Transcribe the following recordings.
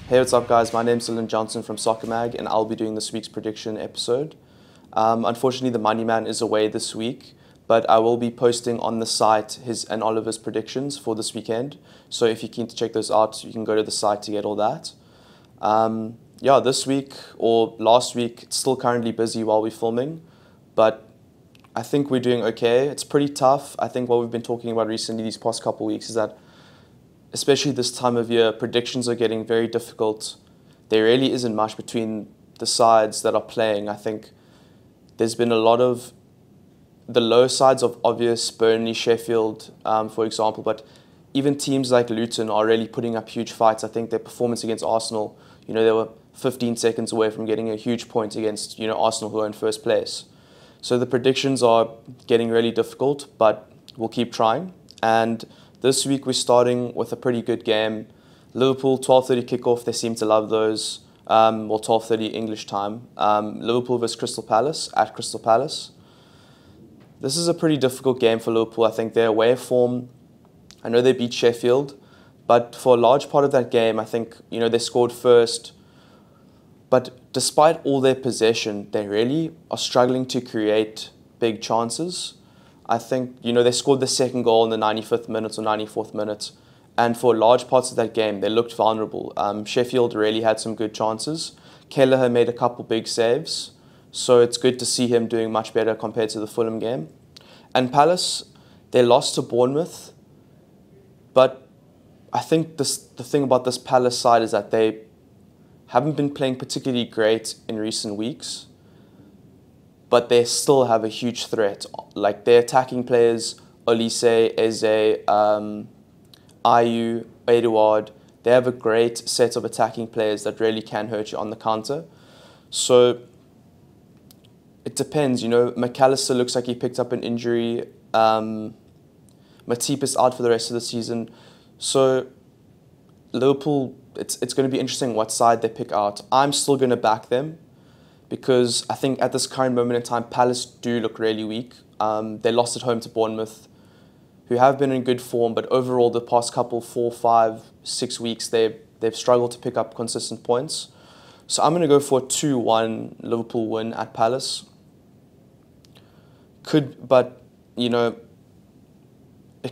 Hey, what's up, guys? My name's Dylan Johnson from Soccer Mag, and I'll be doing this week's prediction episode. Unfortunately, the money man is away this week, but I will be posting on the site his and Oliver's predictions for this weekend. So if you're keen to check those out, you can go to the site to get all that. This week or last week, it's still currently busy while we're filming, but I think we're doing okay. It's pretty tough. I think what we've been talking about recently these past couple of weeks is that, especially this time of year, predictions are getting very difficult. There really isn't much between the sides that are playing. I think there's been a lot of the low sides of obvious Burnley, Sheffield, for example, but even teams like Luton are really putting up huge fights. I think their performance against Arsenal, they were 15 seconds away from getting a huge point against, Arsenal, who are in first place. So the predictions are getting really difficult, but we'll keep trying. And this week we're starting with a pretty good game. Liverpool, 12:30 kickoff. They seem to love those. 12:30 English time. Liverpool versus Crystal Palace at Crystal Palace. This is a pretty difficult game for Liverpool. I think their away form, I know they beat Sheffield, but for a large part of that game, I think, they scored first. But despite all their possession, they really are struggling to create big chances. I think, they scored the second goal in the 95th minute or 94th minute. And for large parts of that game, they looked vulnerable. Sheffield really had some good chances. Kelleher made a couple big saves. So it's good to see him doing much better compared to the Fulham game. And Palace, they lost to Bournemouth. But I think the thing about this Palace side is that they haven't been playing particularly great in recent weeks, but they still have a huge threat. Like their attacking players, Olise, Eze, Ayew, Edouard, they have a great set of attacking players that really can hurt you on the counter. So it depends, McAllister looks like he picked up an injury. Matip is out for the rest of the season. So Liverpool, it's going to be interesting what side they pick out. I'm still going to back them because I think at this current moment in time, Palace do look really weak. They lost at home to Bournemouth, who have been in good form, but overall the past couple, 4, 5, 6 weeks, they've struggled to pick up consistent points. So I'm going to go for a 2-1 Liverpool win at Palace. It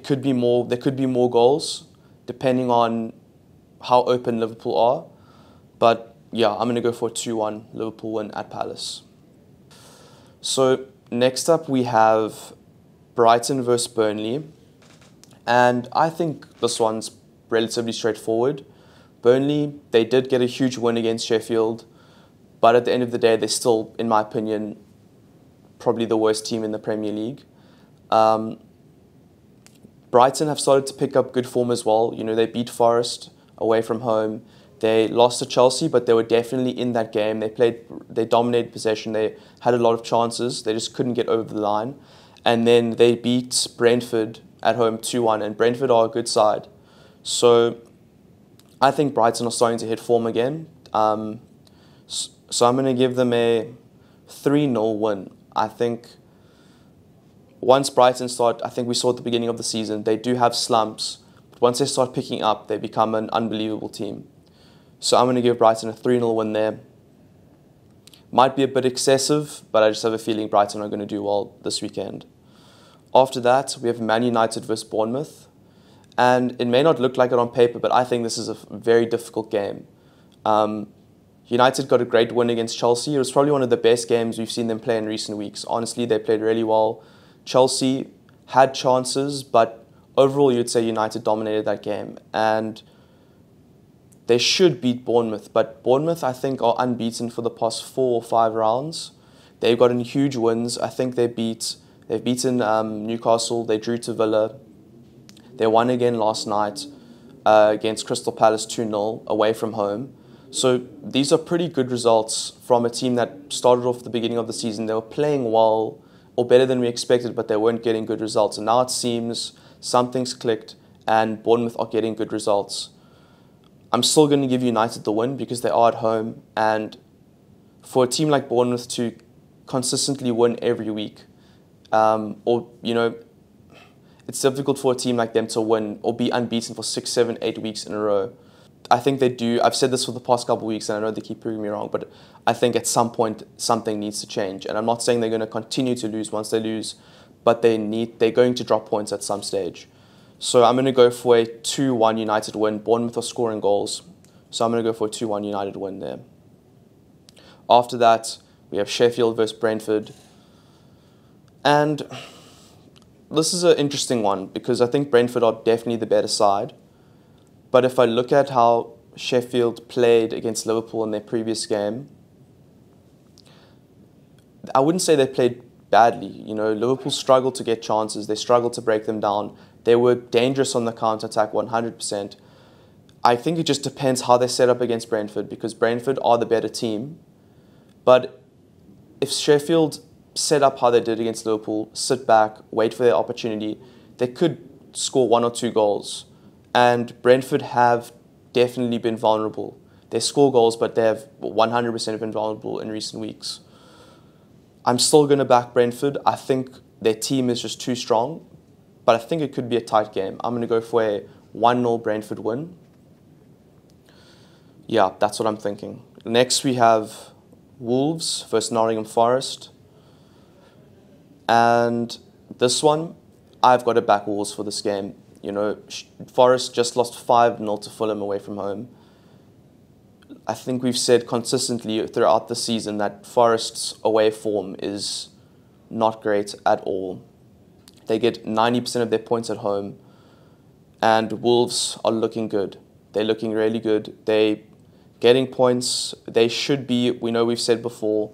could be more. There could be more goals, depending on how open Liverpool are. But yeah, I'm going to go for a 2-1 Liverpool win at Palace. So next up we have Brighton versus Burnley. And I think this one's relatively straightforward. Burnley, they did get a huge win against Sheffield, but at the end of the day, they're still, in my opinion, probably the worst team in the Premier League. Brighton have started to pick up good form as well. They beat Forest away from home. They lost to Chelsea, but they were definitely in that game. They dominated possession. They had a lot of chances. They just couldn't get over the line. And then they beat Brentford at home 2-1, and Brentford are a good side. So I think Brighton are starting to hit form again. So I'm going to give them a 3-0 win. I think once Brighton start, I think we saw at the beginning of the season, they do have slumps. But once they start picking up, they become an unbelievable team. So I'm going to give Brighton a 3-0 win there. Might be a bit excessive, but I just have a feeling Brighton are going to do well this weekend. After that, we have Man United versus Bournemouth. And it may not look like it on paper, but I think this is a very difficult game. United got a great win against Chelsea. It was probably one of the best games we've seen them play in recent weeks. Honestly, they played really well. Chelsea had chances, but overall you'd say United dominated that game. And they should beat Bournemouth, but Bournemouth, I think, are unbeaten for the past 4 or 5 rounds. They've gotten huge wins. I think they've beaten Newcastle. They drew to Villa. They won again last night against Crystal Palace 2-0 away from home. So these are pretty good results from a team that started off at the beginning of the season. They were playing well, or better than we expected, but they weren't getting good results. And now it seems something's clicked and Bournemouth are getting good results. I'm still going to give United the win because they are at home. And for a team like Bournemouth to consistently win every week, it's difficult for a team like them to win or be unbeaten for 6, 7, 8 weeks in a row. I think they do. I've said this for the past couple of weeks, and I know they keep proving me wrong, but I think at some point something needs to change. And I'm not saying they're going to continue to lose once they lose, but they're going to drop points at some stage. So I'm going to go for a 2-1 United win. Bournemouth are scoring goals, so I'm going to go for a 2-1 United win there. After that, we have Sheffield versus Brentford. And this is an interesting one because I think Brentford are definitely the better side. But if I look at how Sheffield played against Liverpool in their previous game, I wouldn't say they played badly. You know, Liverpool struggled to get chances. They struggled to break them down. They were dangerous on the counter-attack 100%. I think it just depends how they set up against Brentford because Brentford are the better team. But if Sheffield set up how they did against Liverpool, sit back, wait for their opportunity, they could score 1 or 2 goals. And Brentford have definitely been vulnerable. They score goals, but they have 100% been vulnerable in recent weeks. I'm still going to back Brentford. I think their team is just too strong, but I think it could be a tight game. I'm going to go for a 1-0 Brentford win. Yeah, that's what I'm thinking. Next, we have Wolves versus Nottingham Forest. And this one, I've got to back Wolves for this game. You know, Forest just lost 5-0 to Fulham away from home. I think we've said consistently throughout the season that Forest's away form is not great at all. They get 90% of their points at home, and Wolves are looking good. They're looking really good. They're getting points. They should be, we know we've said before,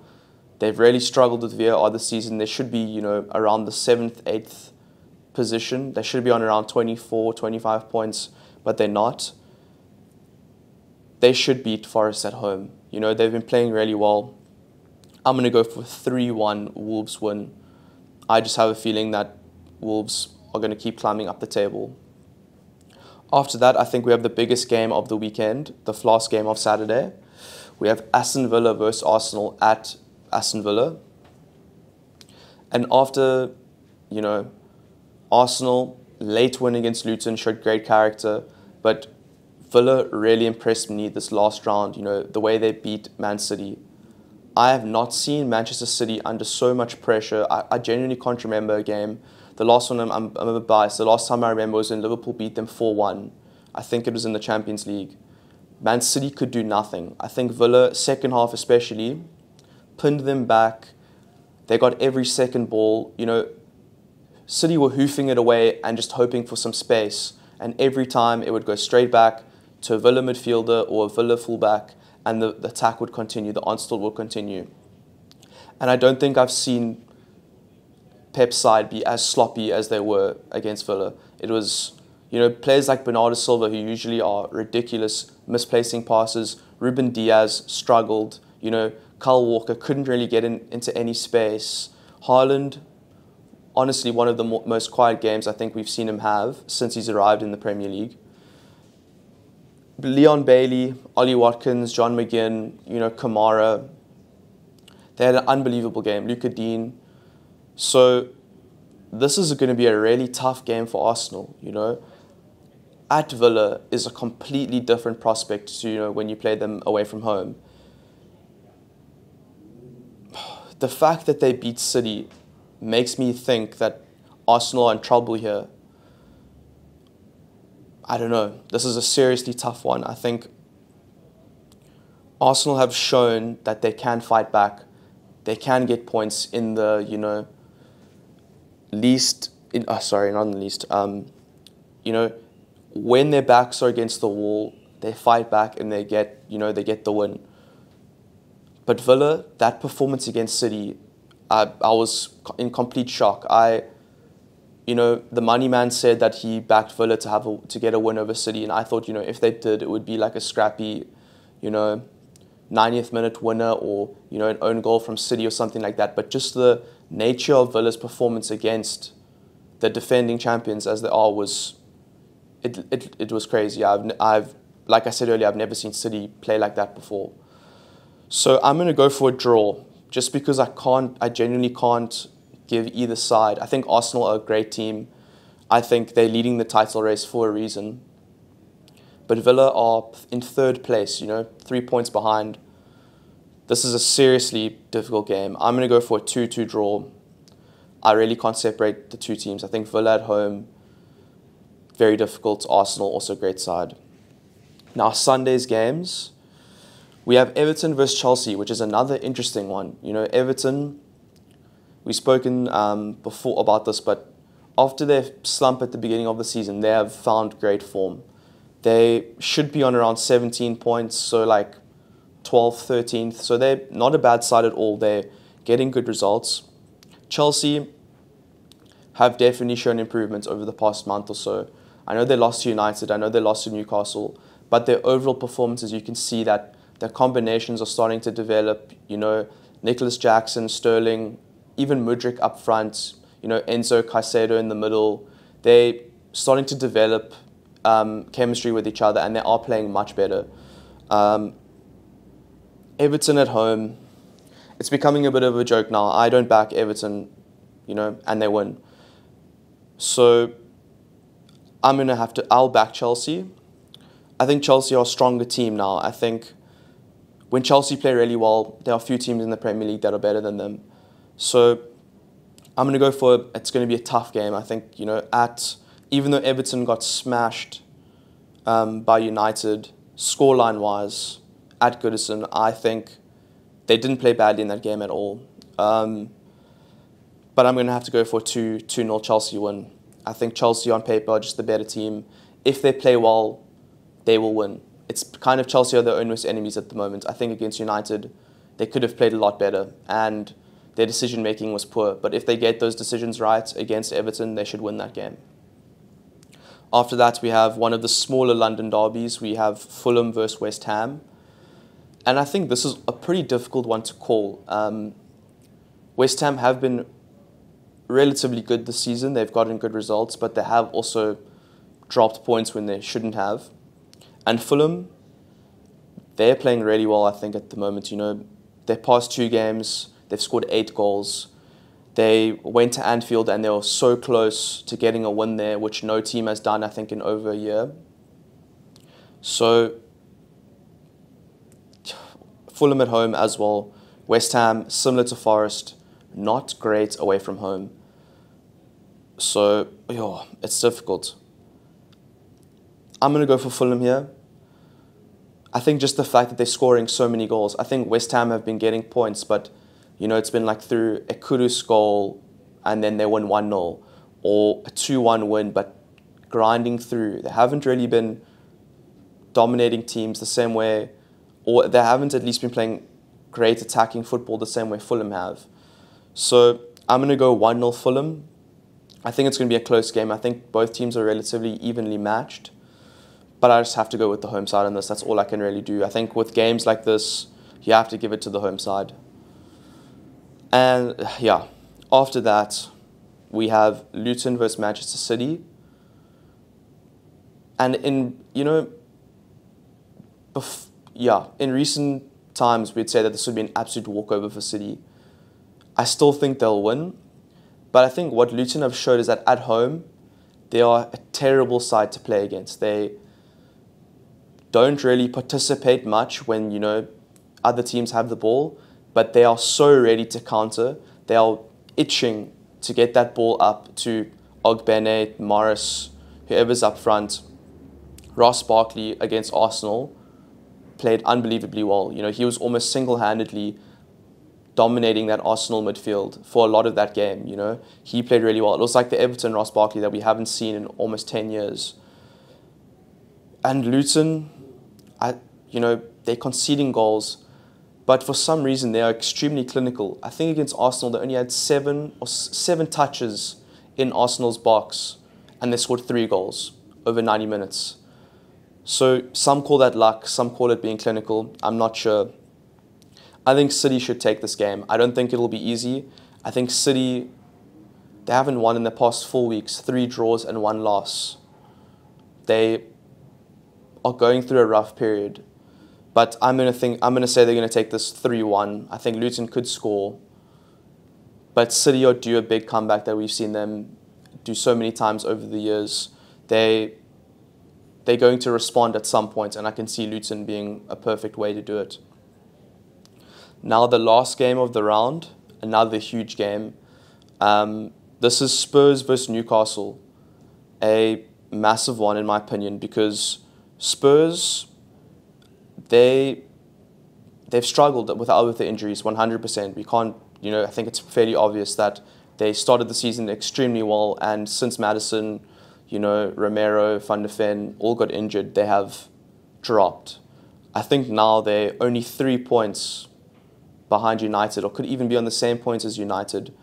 they've really struggled with VAR this season. They should be, you know, around the 7th, 8th position. They should be on around 24, 25 points, but they're not. They should beat Forest at home. You know, they've been playing really well. I'm going to go for 3-1 Wolves win. I just have a feeling that Wolves are going to keep climbing up the table. After that, I think we have the biggest game of the weekend, the last game of Saturday. We have Aston Villa versus Arsenal at Aston Villa. And after, you know, Arsenal, late win against Luton, showed great character, but Villa really impressed me this last round, you know, the way they beat Man City. I have not seen Manchester City under so much pressure. I genuinely can't remember a game. The last one, I'm a bit biased, the last time I remember was when Liverpool beat them 4-1. I think it was in the Champions League. Man City could do nothing. I think Villa, second half especially, pinned them back. They got every second ball, you know, City were hoofing it away and just hoping for some space. And every time it would go straight back to a Villa midfielder or a Villa fullback, and the attack would continue, the onslaught would continue. And I don't think I've seen Pep's side be as sloppy as they were against Villa. It was, you know, players like Bernardo Silva, who usually are ridiculous, misplacing passes. Ruben Diaz struggled. You know, Kyle Walker couldn't really get into any space. Haaland, honestly, one of the most quiet games I think we've seen him have since he's arrived in the Premier League. Leon Bailey, Ollie Watkins, John McGinn, you know, Kamara. They had an unbelievable game. Luka Dean. So this is going to be a really tough game for Arsenal, you know. At Villa is a completely different prospect to, you know, when you play them away from home. The fact that they beat City makes me think that Arsenal are in trouble here. I don't know. This is a seriously tough one. I think Arsenal have shown that they can fight back. They can get points in the, you know, you know, when their backs are against the wall, they fight back and they get, you know, they get the win. But Villa, that performance against City, I was in complete shock. You know, the money man said that he backed Villa to get a win over City, and I thought, you know, if they did, it would be like a scrappy, you know, 90th minute winner or, you know, an own goal from City or something like that. But just the nature of Villa's performance against the defending champions as they are was, it was crazy. I've like I said earlier, I've never seen City play like that before. So I'm going to go for a draw, just because I genuinely can't give either side. I think Arsenal are a great team. I think they're leading the title race for a reason. but Villa are in third place, 3 points behind. This is a seriously difficult game. I'm going to go for a 2-2 draw. I really can't separate the two teams. I think Villa at home, very difficult. Arsenal, also a great side. Now, Sunday's games, we have Everton versus Chelsea, which is another interesting one. Everton, we've spoken before about this, but after their slump at the beginning of the season, they have found great form. They should be on around 17 points, so like 12th, 13th. So they're not a bad side at all. They're getting good results. Chelsea have definitely shown improvements over the past month or so. I know they lost to United. I know they lost to Newcastle. But their overall performances, you can see that their combinations are starting to develop. Nicholas Jackson, Sterling, even Mudryk up front, Enzo, Caicedo in the middle. They're starting to develop chemistry with each other, and they are playing much better. Everton at home, it's becoming a bit of a joke now. I don't back Everton, and they win. So I'll back Chelsea. I think Chelsea are a stronger team now. I think when Chelsea play really well, there are a few teams in the Premier League that are better than them. So I'm going to go for it's going to be a tough game. I think, even though Everton got smashed by United, scoreline-wise, at Goodison, I think they didn't play badly in that game at all. But I'm going to have to go for a 2-0 Chelsea win. I think Chelsea on paper are just the better team. If they play well, they will win. It's kind of Chelsea are their own worst enemies at the moment. I think against United, they could have played a lot better, and their decision-making was poor. But if they get those decisions right against Everton, they should win that game. After that, we have one of the smaller London derbies. We have Fulham versus West Ham. And I think this is a pretty difficult one to call. West Ham have been relatively good this season. They've gotten good results, but they have also dropped points when they shouldn't have. And Fulham, they're playing really well, I think, at the moment. Their past 2 games, they've scored 8 goals. They went to Anfield and they were so close to getting a win there, which no team has done, I think, in over a year. So Fulham at home as well. West Ham, similar to Forest, not great away from home. So, it's difficult. I'm going to go for Fulham here. I think just the fact that they're scoring so many goals. I think West Ham have been getting points, but, it's been like through a Kudus goal and then they won 1-0, or a 2-1 win, but grinding through. They haven't really been dominating teams the same way, or they haven't at least been playing great attacking football the same way Fulham have. So I'm going to go 1-0 Fulham. I think it's going to be a close game. I think both teams are relatively evenly matched, but I just have to go with the home side on this. That's all I can really do. I think with games like this, you have to give it to the home side. And after that, we have Luton versus Manchester City. And in recent times, we'd say that this would be an absolute walkover for City. I still think they'll win. But I think what Luton have showed is that at home, they are a terrible side to play against. They don't really participate much when, other teams have the ball, but they are so ready to counter. They are itching to get that ball up to Ogbene, Morris, whoever's up front. Ross Barkley against Arsenal played unbelievably well. He was almost single-handedly dominating that Arsenal midfield for a lot of that game. He played really well. It was like the Everton Ross Barkley that we haven't seen in almost 10 years. And Luton, they're conceding goals, but for some reason they are extremely clinical. I think against Arsenal they only had seven touches in Arsenal's box, and they scored 3 goals over 90 minutes. So some call that luck, some call it being clinical. I'm not sure. I think City should take this game. I don't think it'll be easy. I think City, they haven't won in the past 4 weeks, 3 draws and 1 loss. They are going through a rough period. But I'm going to say they're going to take this 3-1. I think Luton could score. But City are due a big comeback that we've seen them do so many times over the years. They they're going to respond at some point, and I can see Luton being a perfect way to do it. Now the last game of the round, another huge game. This is Spurs versus Newcastle, a massive one in my opinion, because Spurs, they've struggled with the injuries 100%. We can't, I think it's fairly obvious that they started the season extremely well, and since Maddison, Romero, Van de Ven all got injured, they have dropped. I think now they're only 3 points behind United, or could even be on the same points as United.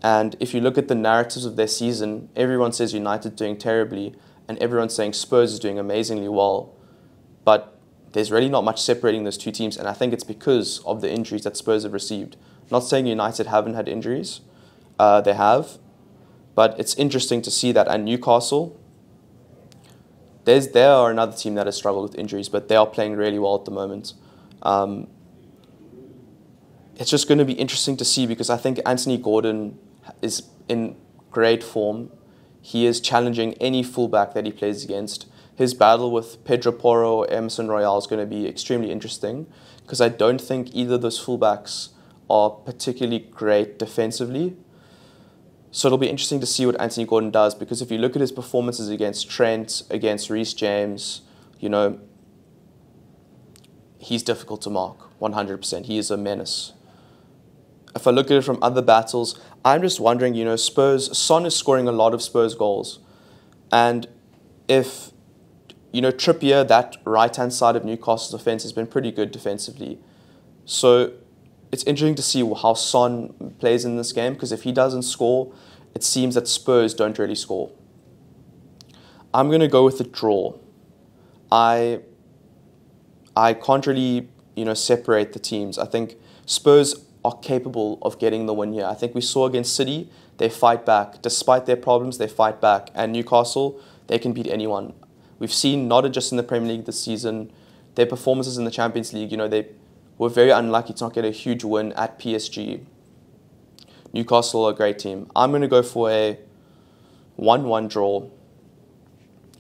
And if you look at the narratives of their season, everyone says United doing terribly, and everyone's saying Spurs is doing amazingly well. But there's really not much separating those two teams, and I think it's because of the injuries that Spurs have received. Not saying United haven't had injuries, they have, but it's interesting to see that. And Newcastle, they are another team that has struggled with injuries, but they are playing really well at the moment. It's just going to be interesting to see, because I think Anthony Gordon is in great form. He is challenging any fullback that he plays against. His battle with Pedro Porro or Emerson Royale is going to be extremely interesting, because I don't think either of those fullbacks are particularly great defensively. So it'll be interesting to see what Anthony Gordon does, because if you look at his performances against Trent, against Reece James, he's difficult to mark, 100%. He is a menace. If I look at it from other battles, I'm just wondering, Son is scoring a lot of Spurs goals. And if, Trippier, that right-hand side of Newcastle's offence has been pretty good defensively. So it's interesting to see how Son plays in this game, because if he doesn't score, it seems that Spurs don't really score. I'm going to go with a draw. I can't really, separate the teams. I think Spurs are capable of getting the win here. I think we saw against City, they fight back. Despite their problems, they fight back. And Newcastle, they can beat anyone. We've seen, not just in the Premier League this season, their performances in the Champions League, they were very unlucky to not get a huge win at PSG. Newcastle are a great team. I'm going to go for a 1-1 draw,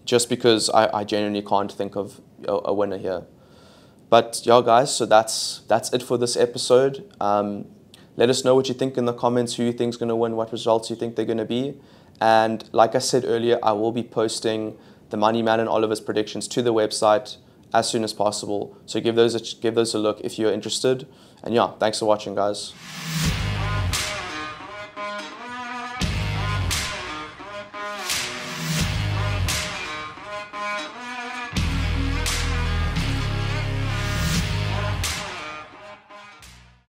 just because I genuinely can't think of a winner here. But yeah, guys, so that's it for this episode. Let us know what you think in the comments, who you think is going to win, what results you think they're going to be. And like I said earlier, I will be posting the Money Man and Oliver's predictions to the website as soon as possible. So give those a look if you're interested. And yeah, thanks for watching, guys.